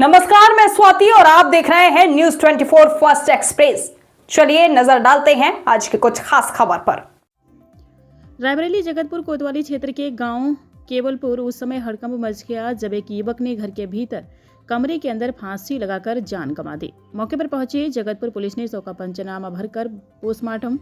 नमस्कार, मैं स्वाति और आप देख रहे हैं न्यूज 24 फर्स्ट एक्सप्रेस। चलिए नजर डालते हैं आज के कुछ खास खबर पर। रायबरेली जगतपुर कोतवाली क्षेत्र के गांव केवलपुर उस समय हड़कंप मच गया जब एक युवक ने घर के भीतर कमरे के अंदर फांसी लगाकर जान गंवा दी। मौके पर पहुंची जगतपुर पुलिस ने शव का पंचनामा भरकर पोस्टमार्टम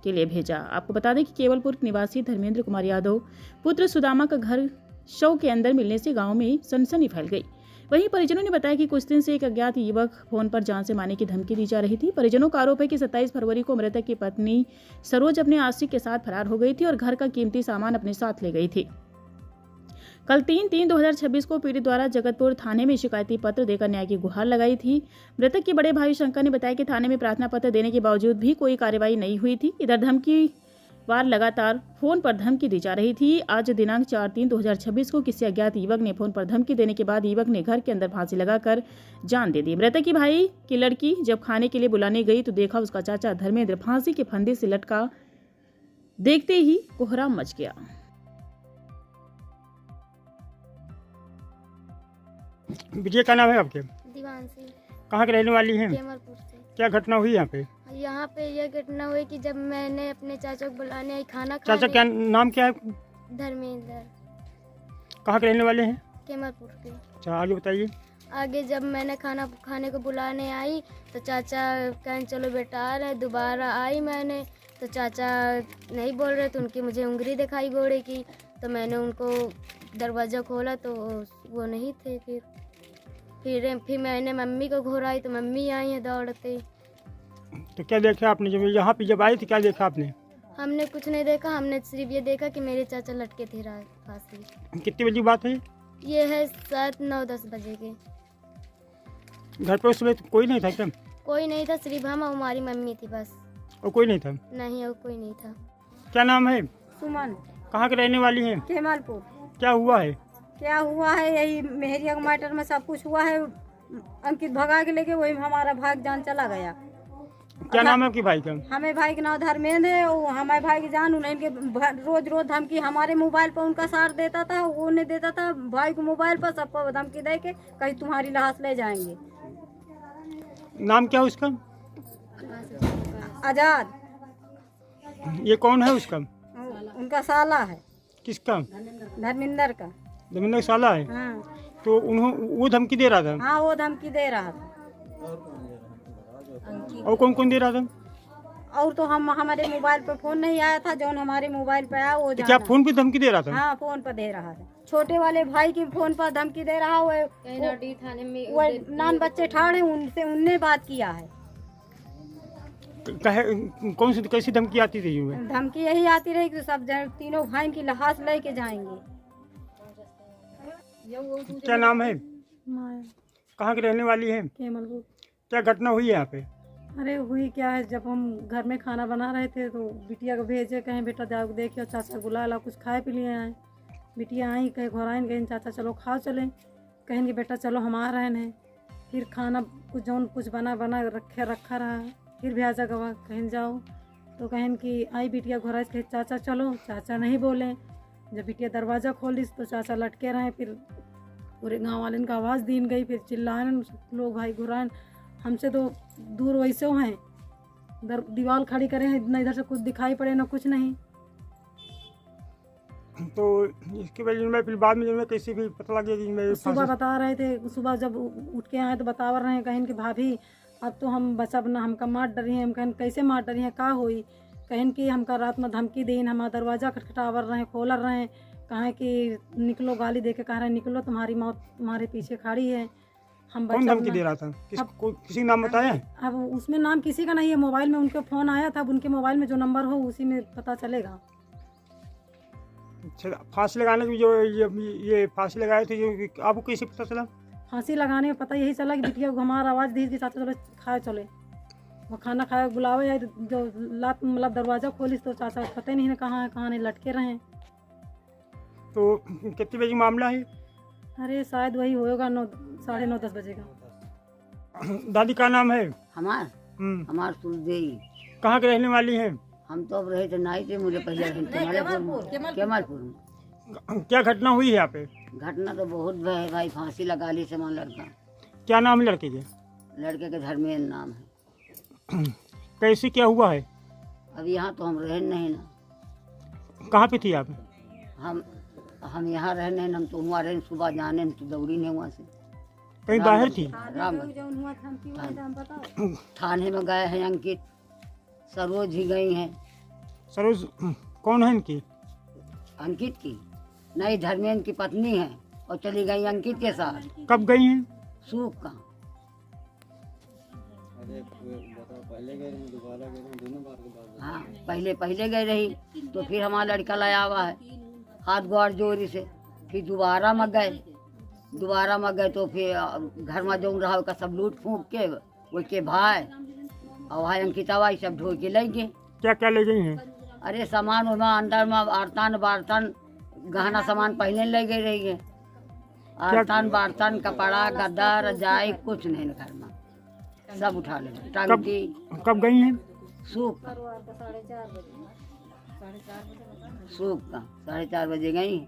के लिए भेजा। आपको बता दें कि केवलपुर निवासी धर्मेंद्र कुमार यादव पुत्र सुदामा का घर शव के अंदर मिलने से गांव में सनसनी फैल गई। वहीं परिजनों ने बताया कि कुछ दिन से एक अज्ञात युवक फोन पर जान से मारने की धमकी दी जा रही थी। परिजनों का आरोप है कि 27 फरवरी को मृतक की पत्नी सरोज अपने आश्रित के साथ फरार हो गई थी और घर का कीमती सामान अपने साथ ले गई थी। कल 3/3/2026 को पीड़ित द्वारा जगतपुर थाने में शिकायती पत्र देकर न्याय की गुहार लगाई थी। मृतक के बड़े भाई शंकर ने बताया कि थाने में प्रार्थना पत्र देने के बावजूद भी कोई कार्रवाई नहीं हुई थी। इधर धमकी बार लगातार फोन पर धमकी दी जा रही थी। आज दिनांक 4/3/2026 को किसी अज्ञात युवक ने फोन पर धमकी देने के बाद युवक ने घर के अंदर फांसी लगाकर जान दे दी। मृतक की भाई की लड़की जब खाने के लिए बुलाने गई तो देखा उसका चाचा धर्मेंद्र फांसी के फंदे से लटका। देखते ही कोहराम मच गया। विजय, क्या नाम है आपके? दीवानसी। कहाँ के रहने वाली हैं? केमलपुर से। क्या घटना हुई यहाँ पे? यहाँ पे यह घटना हुई कि जब मैंने अपने चाचा को बुलाने आई खाना चाचा खाने। क्या नाम क्या है? धर्मेंद्र। कहाँ के रहने वाले हैं? केमलपुर के। अच्छा, आगे बताइए। आगे जब मैंने खाना खाने को बुलाने आई तो चाचा कहें चलो बेटा आ रहे। दोबारा आई मैंने तो चाचा नहीं बोल रहे तो उनकी मुझे उंगली दिखाई घोड़े की। तो मैंने उनको दरवाज़ा खोला तो वो नहीं थे। फिर मैंने मम्मी को घोराई तो मम्मी आई है दौड़ते। तो क्या देखा आपने जब यहाँ पे जब आई थी? क्या देखा आपने? हमने कुछ नहीं देखा, हमने सिर्फ ये देखा कि मेरे चाचा लटके थे फांसी। कितनी बजे की बात है? ये है शायद 9-10 बजे के। घर पे उस समय कोई नहीं था क्या? कोई नहीं था, सिर्फ हम और हमारी मम्मी थी बस। और कोई नहीं था? नहीं, और कोई नहीं था। क्या नाम है? सुमन। कहाँ के रहने वाली हैं? केमलपुर। क्या हुआ है? क्या हुआ है, यही मेहरिया के मैटर में सब कुछ हुआ है। अंकित भगा के लेके वही हमारा भाग जान चला गया। क्या नाम है आपके भाई का? हमें भाई के नाम धर्मेंद्र है। वो हमारे भाई की जान उन्हें रोज रोज धमकी हमारे मोबाइल पर उनका साथ देता था। वो नहीं देता था भाई को मोबाइल पर सबको धमकी दे के कहीं तुम्हारी लाश ले जाएंगे। नाम क्या है उसका? आजाद। ये कौन है उसका? उनका साला है। किसका? धर्मेंद्र का। धर्मेंद्र साला है? हाँ तो वो धमकी दे रहा था? हाँ, वो धमकी दे रहा था। और कौन कौन दे रहा था? और तो हम हमारे मोबाइल पे फोन नहीं आया था। जो हमारे मोबाइल पे आया वो तो क्या फोन पे धमकी दे रहा था? हाँ, फोन पर दे रहा था। छोटे वाले भाई की फोन पर धमकी दे रहा वो थाने में वो नान बच्चे ठाड़े उनसे उनने बात किया है। कौन सी कैसी धमकी आती थी? धमकी यही आती रही कि सब तीनों भाई की लाश लेके जाएंगे। क्या नाम है? कहाँ की रहने वाली है? केमलपुर। क्या घटना हुई है यहाँ पे? अरे हुई क्या है, जब हम घर में खाना बना रहे थे तो बिटिया को भेजे कहीं बेटा जाओ देखियो चाचा बुला ला कुछ खाए पी लिए आए। बिटिया आई कहीं घोराइन कहीं चाचा चलो खाओ चले। कहें कि बेटा चलो हम आ रहे हैं। फिर खाना कुछ बना रखा रहा। फिर भी आजा गवा कहीं जाओ तो कहें कि आई बिटिया घोराई कहे चाचा चलो। चाचा नहीं बोले। जब बिटिया दरवाज़ा खोली तो चाचा लटके रहे। फिर पूरे गाँव वाले का आवाज़ दीन गई। फिर चिल्लान लोग भाई घुरान। हमसे तो दूर वैसे हैं, दीवार खड़ी करे हैं, ना इधर से कुछ दिखाई पड़े ना कुछ नहीं। तो इसके वजह में फिर बाद में जो है कैसे भी पता लग गया कि मैं सुबह बता रहे थे। सुबह जब उठ के आए तो बता रहे हैं कहें कि भाभी अब तो हम बचा बना हमका मार डरी हैं। हम कहें कैसे मार डरी हैं, का हुई? कहें कि हमका रात में धमकी दी, हमारा दरवाज़ा खटखटावर रहे खोल रहे। कहें कि निकलो, गाली दे के कह रहे निकलो, तुम्हारी मौत तुम्हारे पीछे खड़ी है। हम कौन धमकी दे रहा था? किसी नाम बताया? अब उसमें नाम किसी का नहीं है। मोबाइल में उनके फ़ोन आया था। अब उनके मोबाइल में जो नंबर हो उसी में पता चलेगा। अच्छा, फांसी लगाने की जो ये फांसी लगाए थे जो आपको कैसे पता चला? फांसी लगाने में पता यही चला कि बिटिया को हमारा आवाज़ दी कि चाचा चलो खाए चले। वो खाना खाया बुलावे या जो लात मतलब दरवाज़ा खोली तो चाचा पता ही नहीं कहाँ है कहाँ नहीं लटके रहे। तो कितने बजे मामला है? अरे शायद वही होगा 9-9:30 बजे का। दादी का नाम है? हमार सुरदेई। कहाँ के रहने वाली हैं? हम तो अब रहे थे नाई थे मुझे पहले केमलपुर में। क्या घटना हुई है यहाँ पे? घटना तो बहुत है भाई, फांसी लगा ली समान लड़का। क्या नाम है लड़के के? लड़के के धर्मेंद्र नाम है। कैसे क्या हुआ है? अब यहाँ तो हम रहे नहीं ना। कहाँ पे थी आप? हम यहाँ रहे नहीं, हम तो वहाँ रहे, सुबह जाने हम तो दौड़ी नहीं वहाँ से। कहीं बाहर थी? थाने में गए हैं अंकित, सरोज ही गई हैं। सरोज कौन है इनकी? अंकित की नहीं, धर्मेंद्र की पत्नी है, और चली गई अंकित के साथ। कब गई हैं? सूख का। हाँ, पहले गई रही, तो फिर हमारा लड़का लाया हुआ है, हाथ गोड़ जोरी से। फिर दोबारा में गए तो फिर घर में जो रहा उसका सब लूट फूक के वो के भाई और भाई अंकितावा सब ढो के ले गए। क्या क्या ले गई हैं? अरे सामान उमा अंदर में बर्तन गहना सामान पहले ले गई रही है। बर्तन कपड़ा गद्दा रजाई कुछ नहीं घर में, सब उठा ले। टंकी। कब गई हैं? सूख का 4:30 बजे गई।